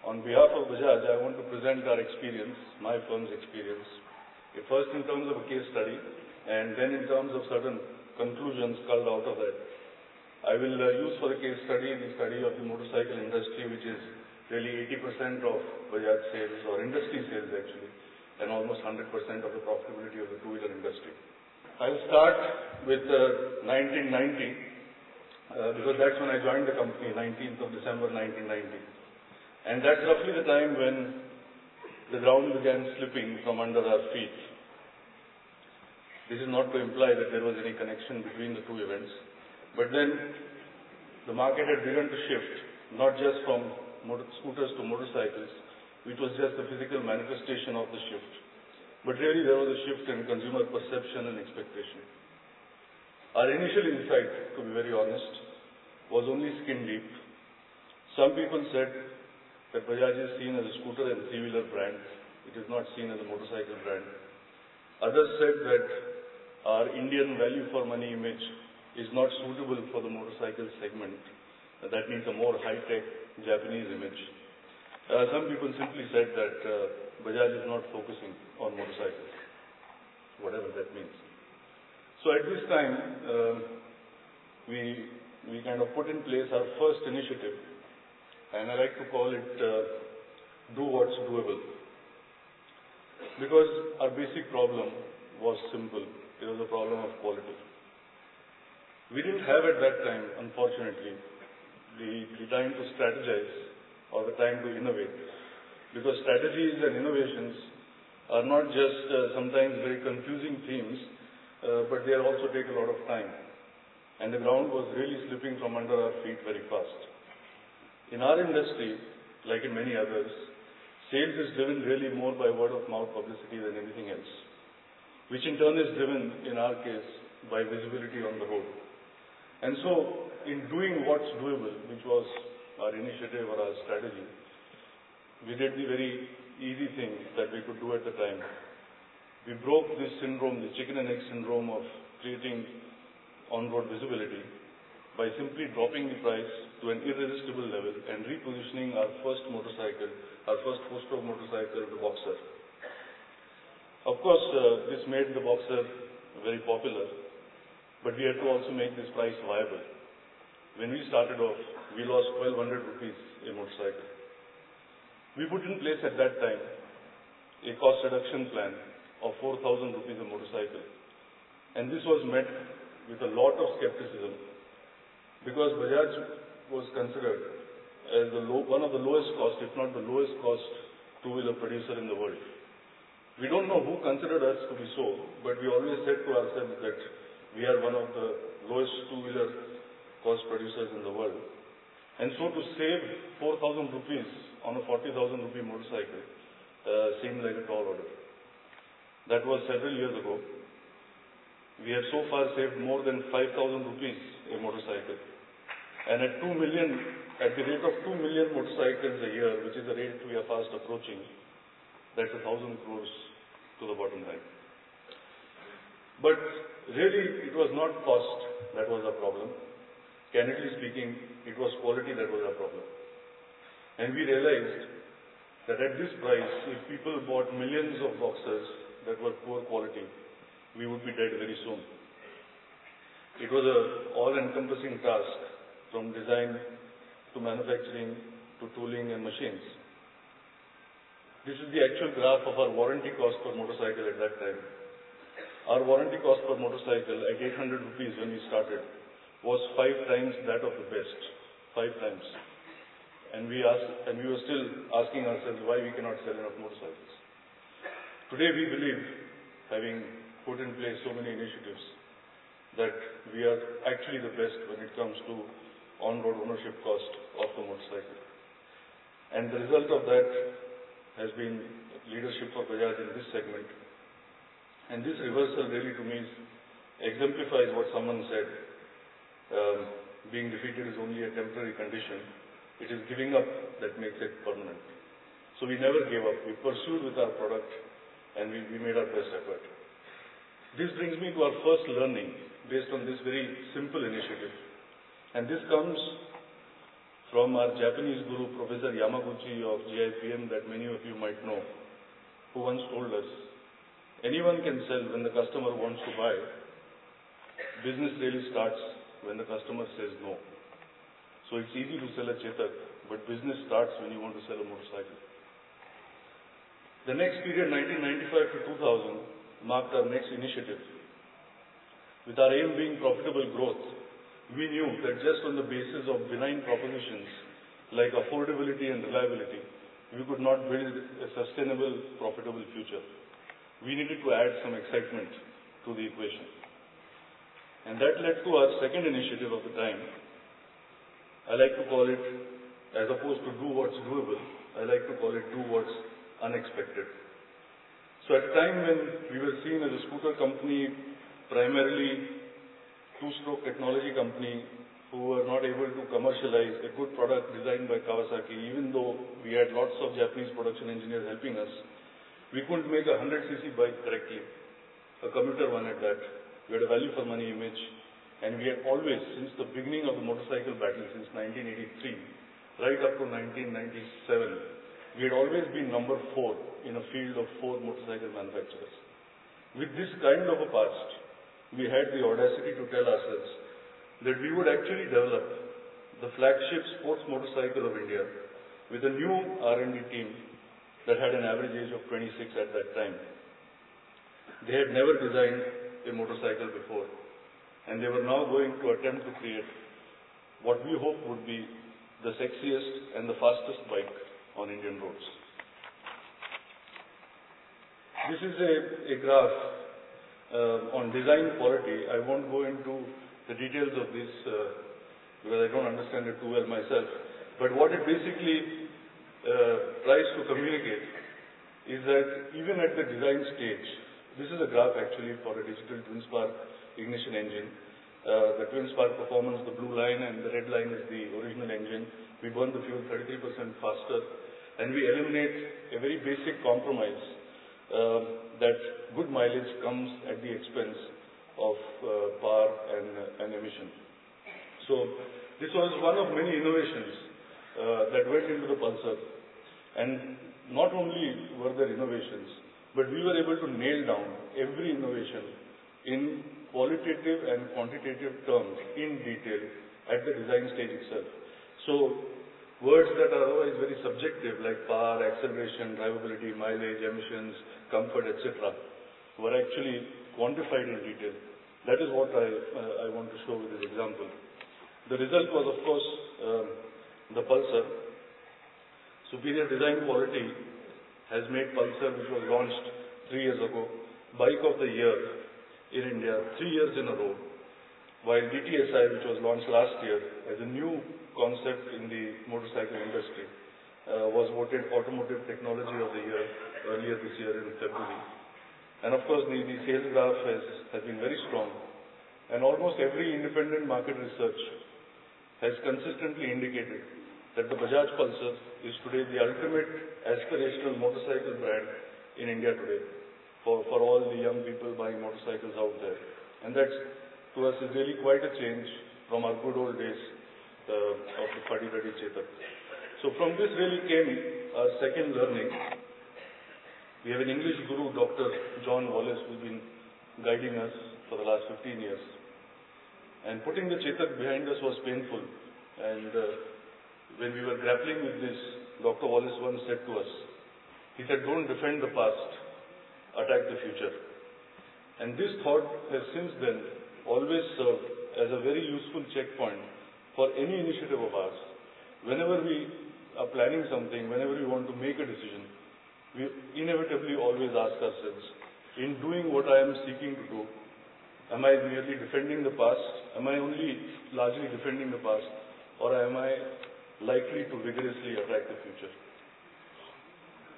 On behalf of Bajaj, I want to present our experience, my firm's experience, first in terms of a case study and then in terms of certain conclusions culled out of that. I will use for the case study the study of the motorcycle industry, which is really 80% of Bajaj sales, or industry sales actually, and almost 100% of the profitability of the two-wheeler industry. I'll start with 1990, because that's when I joined the company, 19th of December 1990. And that's roughly the time when the ground began slipping from under our feet. This is not to imply that there was any connection between the two events, but then the market had begun to shift, not just from scooters to motorcycles, which was just the physical manifestation of the shift, but really there was a shift in consumer perception and expectation. Our initial insight, to be very honest, was only skin deep. Some people said that Bajaj is seen as a scooter and three-wheeler brand. It is not seen as a motorcycle brand. Others said that our Indian value for money image is not suitable for the motorcycle segment. That means a more high-tech Japanese image. Some people simply said that Bajaj is not focusing on motorcycles, whatever that means. So at this time, we kind of put in place our first initiative, and I like to call it do what's doable. Because our basic problem was simple. It was a problem of quality. We didn't have at that time, unfortunately, the time to strategize or the time to innovate. Because strategies and innovations are not just sometimes very confusing themes, but they also take a lot of time. And the ground was really slipping from under our feet very fast. In our industry, like in many others, sales is driven really more by word-of-mouth publicity than anything else, which in turn is driven, in our case, by visibility on the road. And so, in doing what's doable, which was our initiative or our strategy, we did the very easy thing that we could do at the time. We broke this syndrome, the chicken and egg syndrome of creating on-road visibility, by simply dropping the price to an irresistible level and repositioning our first motorcycle, our first four-stroke motorcycle, the Boxer. Of course, this made the Boxer very popular, but we had to also make this price viable. When we started off, we lost 1,200 rupees a motorcycle. We put in place at that time a cost reduction plan of 4,000 rupees a motorcycle, and this was met with a lot of skepticism, because Bajaj was considered as one of the lowest cost, if not the lowest cost, two-wheeler producer in the world. We don't know who considered us to be so, but we always said to ourselves that we are one of the lowest two-wheeler cost producers in the world. And so to save 4,000 rupees on a 40,000 rupee motorcycle seemed like a tall order. That was several years ago. We have so far saved more than 5,000 rupees a motorcycle. And at the rate of 2 million motorcycles a year, which is the rate we are fast approaching, that's 1,000 crores to the bottom line. But really, it was not cost that was our problem. Candidly speaking, it was quality that was our problem. And we realized that at this price, if people bought millions of Boxers that were poor quality, we would be dead very soon. It was an all-encompassing task, from design to manufacturing to tooling and machines. This is the actual graph of our warranty cost per motorcycle at that time. Our warranty cost per motorcycle at 800 rupees when we started was 5 times that of the best. 5 times. And we were still asking ourselves why we cannot sell enough motorcycles. Today we believe, having put in place so many initiatives, that we are actually the best when it comes to on-road ownership cost of the motorcycle. And the result of that has been leadership for Bajaj in this segment. And this reversal really to me exemplifies what someone said, being defeated is only a temporary condition. It is giving up that makes it permanent. So we never gave up. We pursued with our product and we made our best effort. This brings me to our first learning based on this very simple initiative. And this comes from our Japanese guru, Professor Yamaguchi of GIPM, that many of you might know, who once told us, anyone can sell when the customer wants to buy. Business really starts when the customer says no. So it's easy to sell a Chetak, but business starts when you want to sell a motorcycle. The next period, 1995 to 2000, marked our next initiative. With our aim being profitable growth, we knew that just on the basis of benign propositions like affordability and reliability, we could not build a sustainable, profitable future. We needed to add some excitement to the equation. And that led to our second initiative of the time. I like to call it, as opposed to do what's doable, I like to call it do what's unexpected. So at a time when we were seen as a scooter company, primarily two-stroke technology company, who were not able to commercialize a good product designed by Kawasaki, even though we had lots of Japanese production engineers helping us, we couldn't make a 100cc bike correctly, a commuter one at that. We had a value for money image, and we had always, since the beginning of the motorcycle battle, since 1983, right up to 1997, we had always been number 4 in a field of 4 motorcycle manufacturers. With this kind of a past, we had the audacity to tell ourselves that we would actually develop the flagship sports motorcycle of India with a new R&D team that had an average age of 26 at that time. They had never designed a motorcycle before, and they were now going to attempt to create what we hope would be the sexiest and the fastest bike on Indian roads. This is a graph on design quality. I won't go into the details of this because I don't understand it too well myself. But what it basically tries to communicate is that even at the design stage, this is a graph actually for a digital twin spark ignition engine. The twin spark performance, the blue line and the red line is the original engine. We burn the fuel 33% faster, and we eliminate a very basic compromise that good mileage comes at the expense of power and emission. So this was one of many innovations that went into the Pulsar, and not only were there innovations, but we were able to nail down every innovation in qualitative and quantitative terms in detail at the design stage itself. So words that are otherwise very subjective like power, acceleration, drivability, mileage, emissions, comfort, etc. were actually quantified in detail. That is what I want to show with this example. The result was, of course, the Pulsar. Superior design quality has made Pulsar, which was launched 3 years ago, Bike of the Year in India 3 years in a row, while DTSI, which was launched last year as a new concept in the motorcycle industry, was voted Automotive Technology of the Year earlier this year in February. And of course, the sales graph has been very strong, and almost every independent market research has consistently indicated that the Bajaj Pulsar is today the ultimate aspirational motorcycle brand in India today for all the young people buying motorcycles out there. And that, to us, is really quite a change from our good old days of the Fuddy-Duddy Chetak. So from this really came our second learning. We have an English guru, Dr. John Wallace, who's been guiding us for the last 15 years. And putting the Chetak behind us was painful. And when we were grappling with this, Dr. Wallace once said to us, he said, "Don't defend the past, attack the future." And this thought has since then always served as a very useful checkpoint for any initiative of ours. Whenever we are planning something, whenever we want to make a decision, we inevitably always ask ourselves, in doing what I am seeking to do, am I merely defending the past? Am I only largely defending the past? Or am I likely to vigorously attack the future?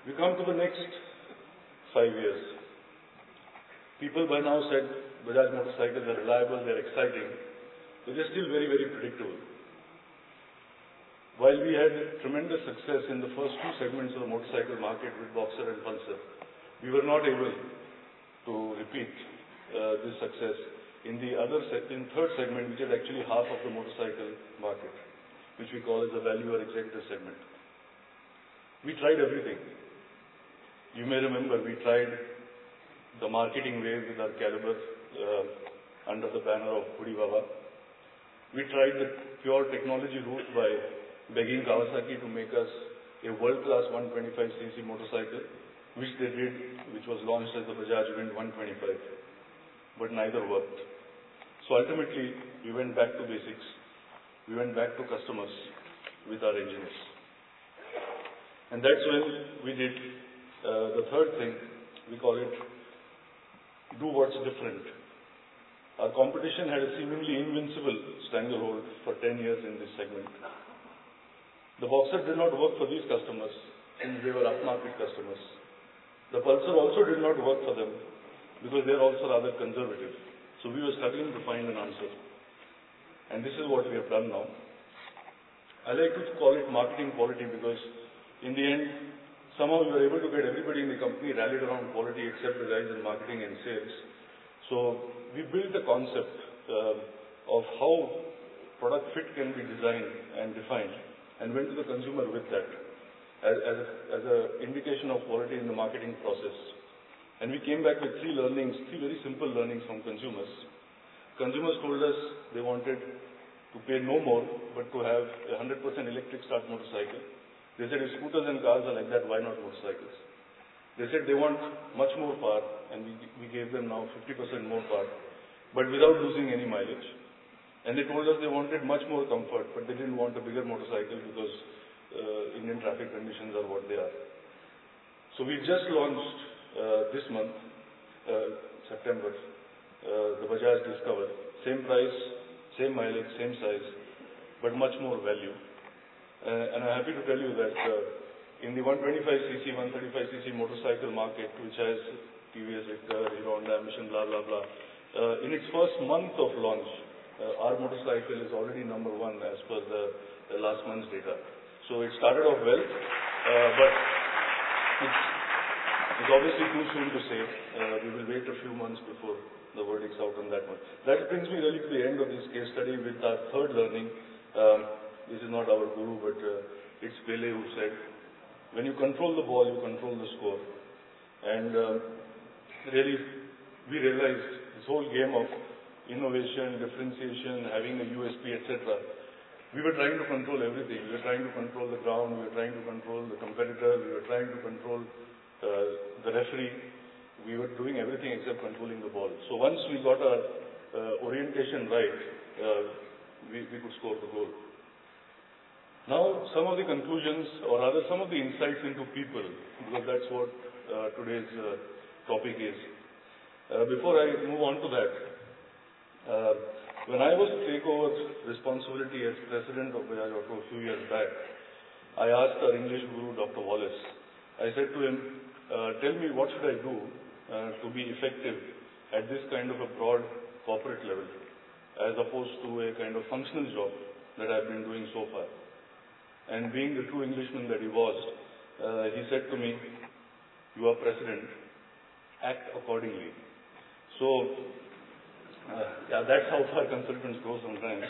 We come to the next 5 years. People by now said Bajaj motorcycles are reliable, they're exciting, but they're still very, very predictable. While we had tremendous success in the first 2 segments of the motorcycle market with Boxer and Pulsar, we were not able to repeat this success in the third segment, which is actually half of the motorcycle market. which we call as the value or executive segment. We tried everything. You may remember we tried the marketing wave with our Caliber under the banner of Hudi Baba. We tried the pure technology route by begging Kawasaki to make us a world-class 125cc motorcycle, which they did, which was launched as the Bajaj Wind 125, but neither worked. So ultimately, we went back to basics. We went back to customers with our engineers. And that's when we did the third thing. We call it do what's different. Our competition had a seemingly invincible stranglehold for 10 years in this segment. The Boxer did not work for these customers since they were upmarket customers. The Pulsar also did not work for them because they are also rather conservative. So we were struggling to find an answer. And this is what we have done now. I like to call it marketing quality because in the end, somehow we were able to get everybody in the company rallied around quality except the guys in marketing and sales. So we built a concept of how product fit can be designed and defined and went to the consumer with that as an indication of quality in the marketing process. And we came back with three very simple learnings from consumers. Consumers told us they wanted to pay no more, but to have a 100% electric start motorcycle. They said if scooters and cars are like that, why not motorcycles? They said they want much more power, and we gave them now 50% more power, but without losing any mileage. And they told us they wanted much more comfort, but they didn't want a bigger motorcycle because Indian traffic conditions are what they are. So we just launched this month, September, the Bajaj Discover. Same price, same mileage, same size, but much more value. And I'm happy to tell you that in the 125cc, 135cc motorcycle market, which has TVS, Victor, Hero Honda, Mission, blah, blah, blah, in its first month of launch, our motorcycle is already number one as per the last month's data. So it started off well, but it's obviously too soon to say. We will wait a few months before the verdict's out on that one. That brings me really to the end of this case study with our third learning. This is not our guru, but it's Pele who said, when you control the ball, you control the score. And really, we realized this whole game of innovation, differentiation, having a USP, etc. We were trying to control everything. We were trying to control the ground. We were trying to control the competitor. We were trying to control the referee. We were doing everything except controlling the ball. So once we got our orientation right, we could score the goal. Now, some of the conclusions, or rather some of the insights into people, because that's what today's topic is. Before I move on to that, when I was to take over responsibility as president of Bajaj Auto a few years back, I asked our English guru, Dr. Wallace. I said to him, tell me what should I do to be effective at this kind of a broad corporate level, as opposed to a kind of functional job that I've been doing so far. And being the true Englishman that he was, he said to me, you are president, act accordingly. So, yeah, that's how far consultants go sometimes.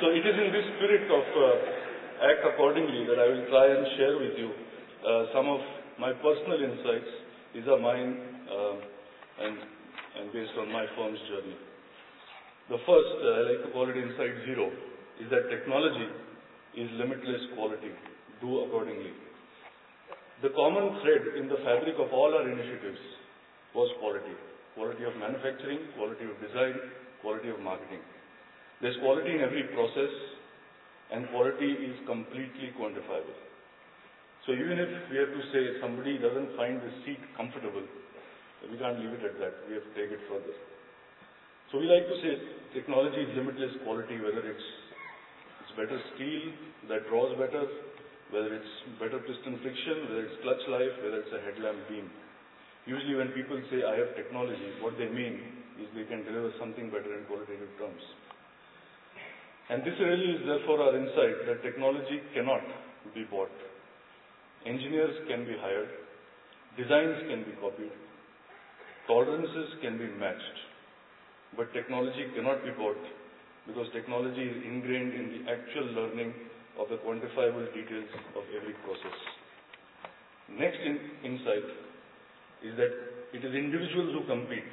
So it is in this spirit of act accordingly that I will try and share with you some of my personal insights. These are mine and based on my firm's journey. The first, I like to call it insight zero, is that technology is limitless quality. Do accordingly. The common thread in the fabric of all our initiatives was quality. Quality of manufacturing, quality of design, quality of marketing. There's quality in every process, and quality is completely quantifiable. So even if we have to say somebody doesn't find the seat comfortable, we can't leave it at that. We have to take it further. So we like to say technology is limitless quality, whether it's better steel that draws better, whether it's better piston friction, whether it's clutch life, whether it's a headlamp beam. Usually when people say I have technology, what they mean is they can deliver something better in qualitative terms. And this really is therefore our insight that technology cannot be bought. Engineers can be hired, designs can be copied, tolerances can be matched, but technology cannot be bought, because technology is ingrained in the actual learning of the quantifiable details of every process. Next insight is that it is individuals who compete,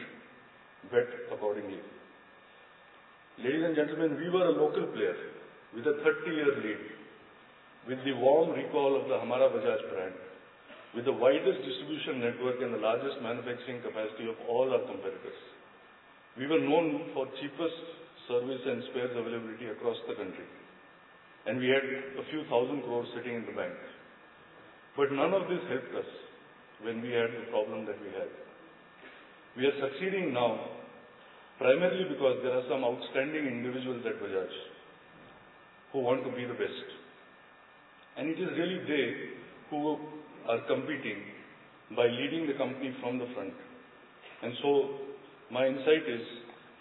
bet accordingly. Ladies and gentlemen, we were a local player with a 30-year lead, with the warm recall of the Hamara Bajaj brand, with the widest distribution network and the largest manufacturing capacity of all our competitors. We were known for cheapest service and spares availability across the country. And we had a few thousand crores sitting in the bank. But none of this helped us when we had the problem that we had. We are succeeding now primarily because there are some outstanding individuals at Bajaj who want to be the best. And it is really they who are competing by leading the company from the front. And so, my insight is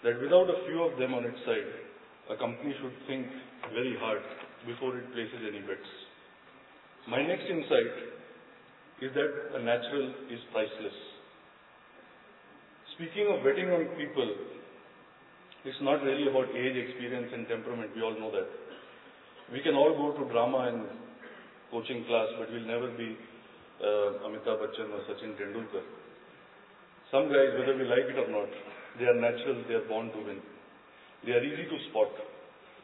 that without a few of them on its side, a company should think very hard before it places any bets. My next insight is that a natural is priceless. Speaking of betting on people, it's not really about age, experience and temperament, we all know that. We can all go to drama and coaching class, but we'll never be Amitabh Bachchan or Sachin Tendulkar. Some guys, whether we like it or not, they are natural, they are born to win. They are easy to spot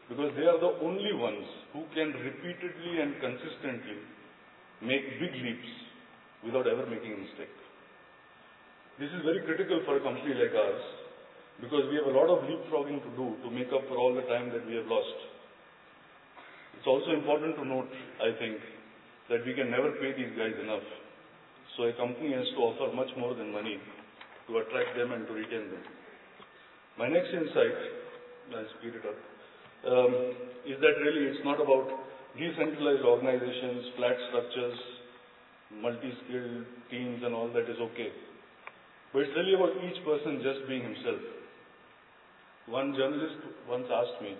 because they are the only ones who can repeatedly and consistently make big leaps without ever making a mistake. This is very critical for a company like ours because we have a lot of leapfrogging to do to make up for all the time that we have lost. It's also important to note, I think, that we can never pay these guys enough. So a company has to offer much more than money to attract them and to retain them. My next insight, I'll speed it up, is that really it's not about decentralized organizations, flat structures, multi-skilled teams and all that is okay. But it's really about each person just being himself. One journalist once asked me,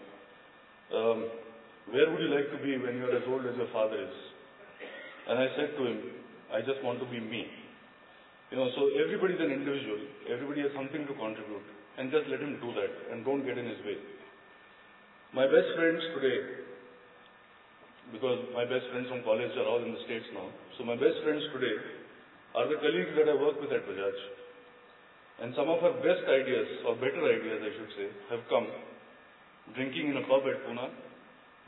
where would you like to be when you're as old as your father is? And I said to him, I just want to be me. So everybody's an individual, everybody has something to contribute, and just let him do that, and don't get in his way. My best friends today, because my best friends from college are all in the States now, so my best friends today are the colleagues that I work with at Bajaj. And some of our best ideas, or better ideas I should say, have come drinking in a pub at Pune,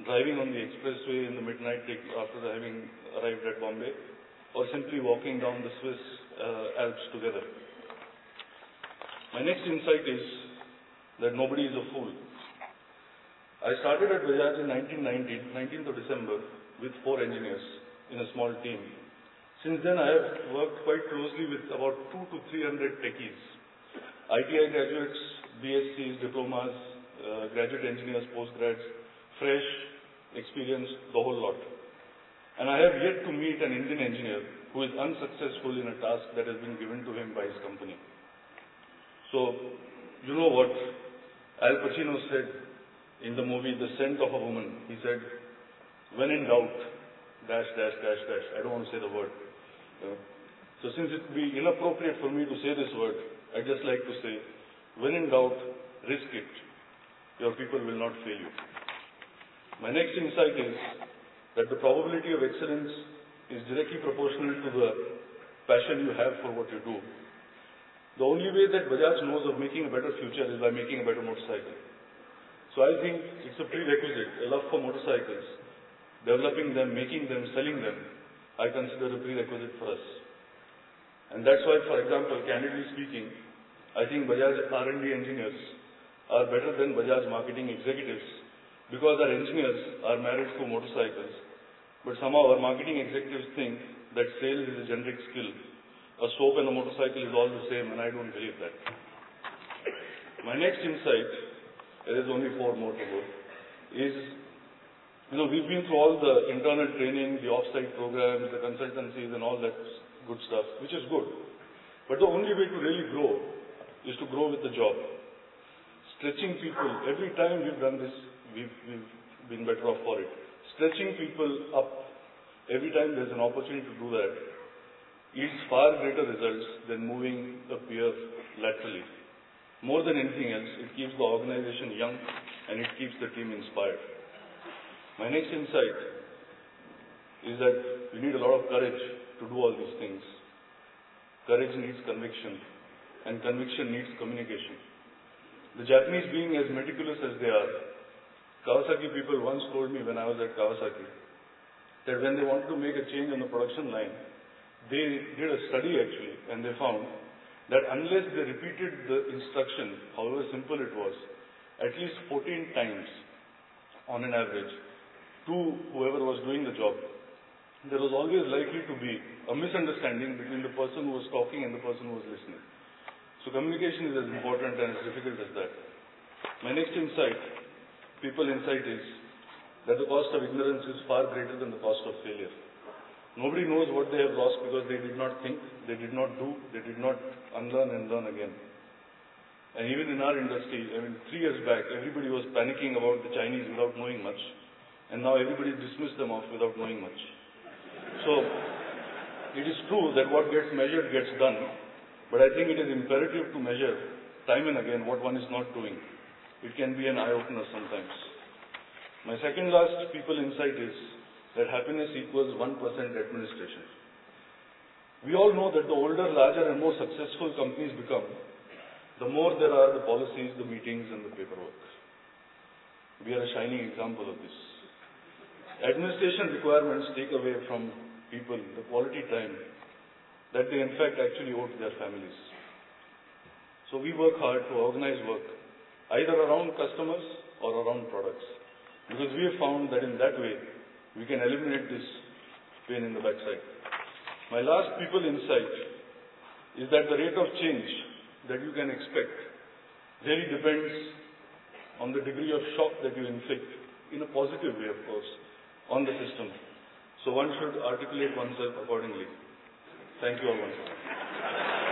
driving on the expressway in the midnight after having arrived at Bombay, or simply walking down the Swiss Alps together. My next insight is that nobody is a fool. I started at Bajaj in 19th of December, with 4 engineers in a small team. Since then, I have worked quite closely with about 200 to 300 techies, ITI graduates, BScs, diplomas, graduate engineers, postgrads, fresh, experienced, the whole lot. And I have yet to meet an Indian engineer who is unsuccessful in a task that has been given to him by his company. So, you know what Al Pacino said in the movie The Scent of a Woman. He said, when in doubt, dash, dash, dash, dash. I don't want to say the word. So since it would be inappropriate for me to say this word, I'd just like to say, when in doubt, risk it. Your people will not fail you. My next insight is that the probability of excellence is directly proportional to the passion you have for what you do. The only way that Bajaj knows of making a better future is by making a better motorcycle. So I think it's a prerequisite, a love for motorcycles, developing them, making them, selling them, I consider a prerequisite for us. And that's why, for example, candidly speaking, I think Bajaj R&D engineers are better than Bajaj marketing executives because our engineers are married to motorcycles, but somehow our marketing executives think that sales is a generic skill. A soap and a motorcycle is all the same, and I don't believe that. My next insight, there is only 4 more to go, is, we've been through all the internal training, the off-site programs, the consultancies and all that good stuff, which is good. But the only way to really grow is to grow with the job. Stretching people, every time we've done this, we've been better off for it. Stretching people up, every time there's an opportunity to do that, yields far greater results than moving a peer laterally. More than anything else, it keeps the organization young, and it keeps the team inspired. My next insight is that we need a lot of courage to do all these things. Courage needs conviction, and conviction needs communication. The Japanese, being as meticulous as they are, Kawasaki people once told me when I was at Kawasaki that when they wanted to make a change on the production line, they did a study actually, and they found that unless they repeated the instruction, however simple it was, at least 14 times on an average to whoever was doing the job, there was always likely to be a misunderstanding between the person who was talking and the person who was listening. So communication is as important and as difficult as that. My next insight, people insight, is that the cost of ignorance is far greater than the cost of failure. Nobody knows what they have lost because they did not think, they did not do, they did not unlearn and learn again. And even in our industry, 3 years back, everybody was panicking about the Chinese without knowing much, and now everybody dismissed them off without knowing much. So, it is true that what gets measured gets done, but I think it is imperative to measure time and again what one is not doing. It can be an eye-opener sometimes. My second last people insight is that happiness equals 1% administration. We all know that the older, larger and more successful companies become, the more there are the policies, the meetings and the paperwork. We are a shining example of this. Administration requirements take away from people the quality time that they in fact actually owe to their families. So we work hard to organize work either around customers or around products, because we have found that in that way we can eliminate this pain in the backside. My last people insight is that the rate of change that you can expect really depends on the degree of shock that you inflict, in a positive way of course, on the system. So one should articulate oneself accordingly. Thank you all once again.